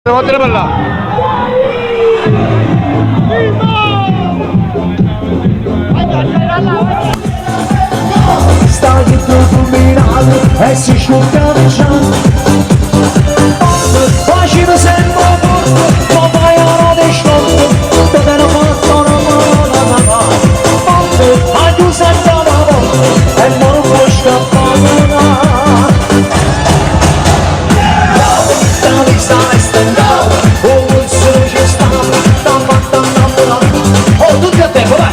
Vattene per là. Stai tutto combinato e si sciocca il cielo. Facciamo sempre tutto, ma poi ora ti scoppo. Te ne ho fatto una mano, ma tu sei stata e non puoi scappare. Dove stai stendendo? Oh, il sole ci sta. Oh, tutti a tempo, vai!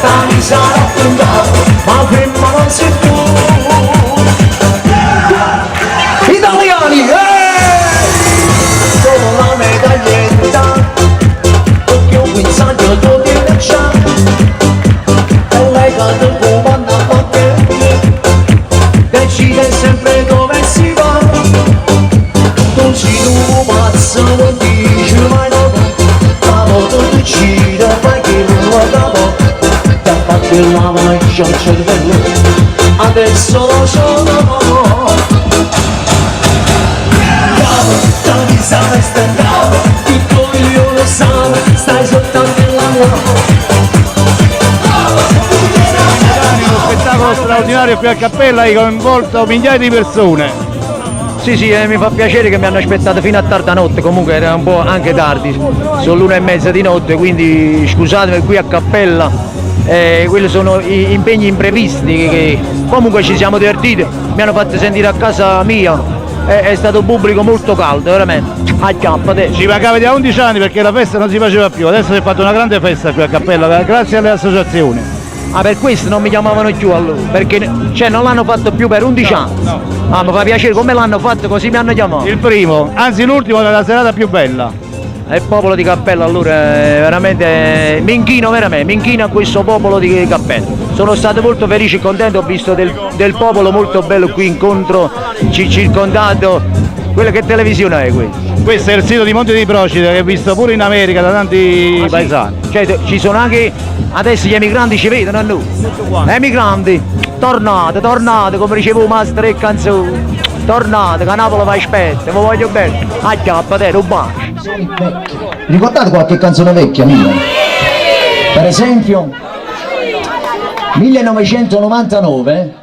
Dove sarà stendendo? Ma prima non si può. Italiani, sono la medaglietta che ho pensato tu ti lasciare e lei cade comanda a battere decide sempre dove si va tu ci tu pazzo non dici mai no ma tu decide fai che non lo capo ti ha fatto il lavaggio al cervello adesso lo sono stai stendendo, tutto io lo so, stai soltanto in la Uno spettacolo straordinario qui a Cappella, hai coinvolto migliaia di persone. Sì, mi fa piacere che mi hanno aspettato fino a tarda notte, comunque era un po' anche tardi, sono l'1:30 di notte, quindi scusatemi qui a Cappella, quelli sono impegni imprevisti che comunque ci siamo divertiti, mi hanno fatto sentire a casa mia, è stato un pubblico molto caldo, veramente, acchiappate. Ci mancava da 11 anni perché la festa non si faceva più, adesso si è fatta una grande festa qui a Cappella, grazie alle associazioni. Ah, per questo non mi chiamavano più allora, perché non l'hanno fatto più per 11 anni. No. Ah, mi fa piacere come l'hanno fatto, così mi hanno chiamato. Il primo, anzi l'ultimo della serata più bella. Il popolo di Cappella allora è veramente, mi inchino a questo popolo di Cappella. Sono stato molto felice e contento, ho visto del popolo molto bello qui incontro, circondato, quella che televisione è questa? Questo è il sito di Monte di Procida che ho visto pure in America da tanti paesani. Cioè ci sono anche, adesso gli emigranti ci vedono a noi. Emigranti, tornate, come dicevo Master e canzone. Tornate, che Napoli vi aspetta, vi voglio bene. Acchiappate, un bacio. Ricordate qualche canzone vecchia mia? Per esempio 1999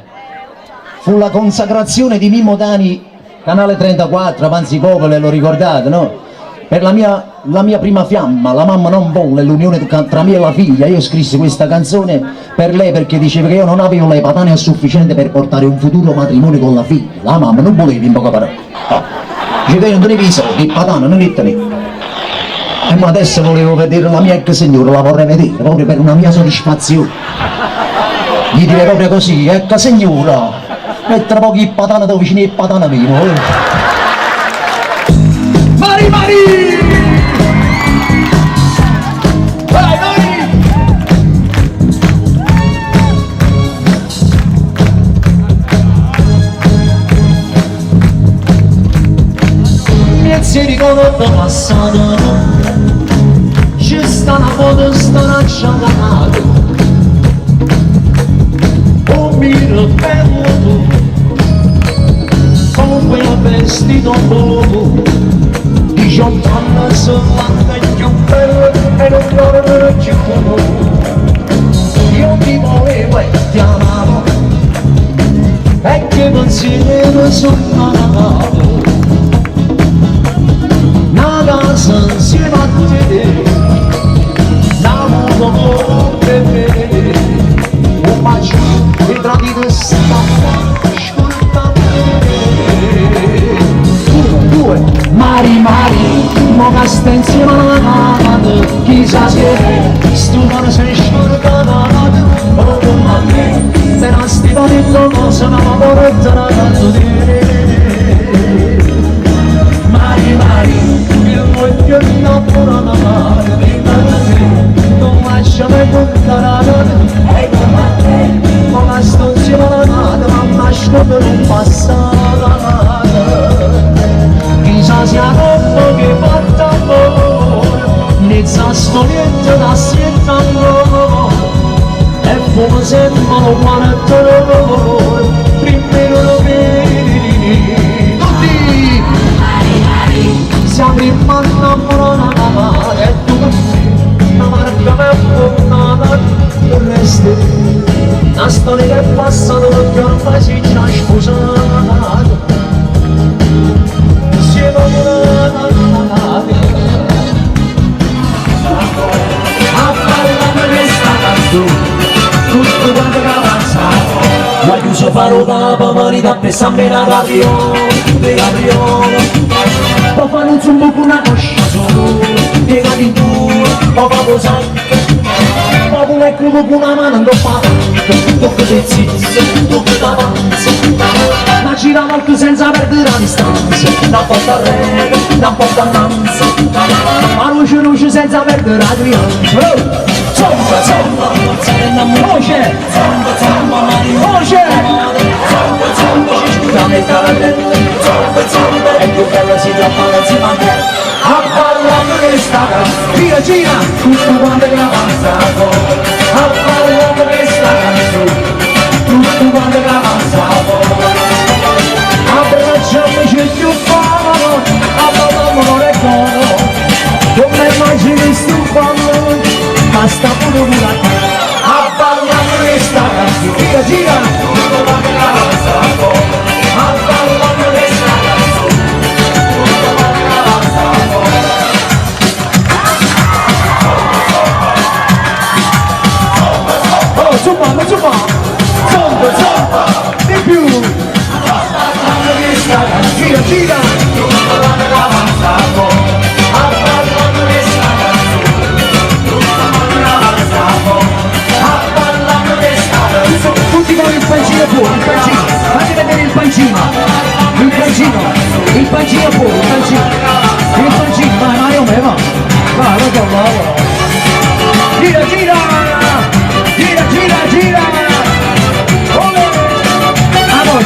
fu la consacrazione di Mimmo Dani, canale 34, Avanzi Popolo, lo ricordate, no? Per la mia prima fiamma, la mamma non volle, l'unione tra me e la figlia, io scrissi questa canzone per lei perché diceva che io non avevo le patane a sufficiente per portare un futuro matrimonio con la figlia, la mamma non voleva in poche parole. Diceva che io non tenevo i soldi, il patane non li tenevo. E ma adesso volevo vedere la mia ex signora, la vorrei vedere, proprio per una mia soddisfazione. Gli direi proprio così, ecco signora, mettere pochi il patane da vicino il patane mio. Mari! Vai! Pensieri con il passato, ci sta una foto, sta una giornata, un miro bello tu, con quel vestito nuovo, 18 anni soltanto più bello e non dormo più con io ti volevo e ti amavo, e che pensiero sono nato. Una casa insieme a te, l'amore per me, un bacio e tradito stava, ascoltate. 1, 2, mari, mo che sta insieme alla mano, chissà se stupano sei sciolcata, oh come me, se non stai facendo cosa, ma la porta la canto di Mari, il voglio innamorare prima di te, non lasciami buttare e come a te, come sto insieme alla nata, ma nascondo non passato. Chissà sia dopo che fatta amore, inizia sto niente da siete ancora, e come sembrano quanto primero lo vedi. siamo innamorati e tu una marca me buonata il resto una storia che è passata perché ormai si già sposato siamo innamorati a parlare questa canzone tutto quanto che avanzato la chiuso farò da pamanita per sambere capriolo poi fanno un zumbo con una coscia solo piegati in due poi fa posare poi come crudo con una mano non fa tocca del zizzo tocca d'avanzo ma gira molto senza perdere la distanza da porta a rete da porta annanza ma luce senza perdere la crianza zomba zomba voce voce scusami è più bella si trappa insieme a me a ballare questa canzone gira gira tutto quanto che avanzato a ballare questa canzone tutto quanto che avanzato abbracciamoci più favolo a ballare le coro come immagini stufano basta pure una a ballare questa canzone gira gira tutto quanto che avanzato a ballare questa canzone tutto quanto che avanzato oh zumba zumba zomba zomba di più a ballare questa canzone gira gira tutto quanto che avanzato a ballare questa canzone tutto quanto che avanzato a ballare questa canzone tutti con il pancino fuori il pancino fatti vedere il pancino il pancino il pancino fuori il pancino vai Mario me va vai gira gira gira gira gira ole a voi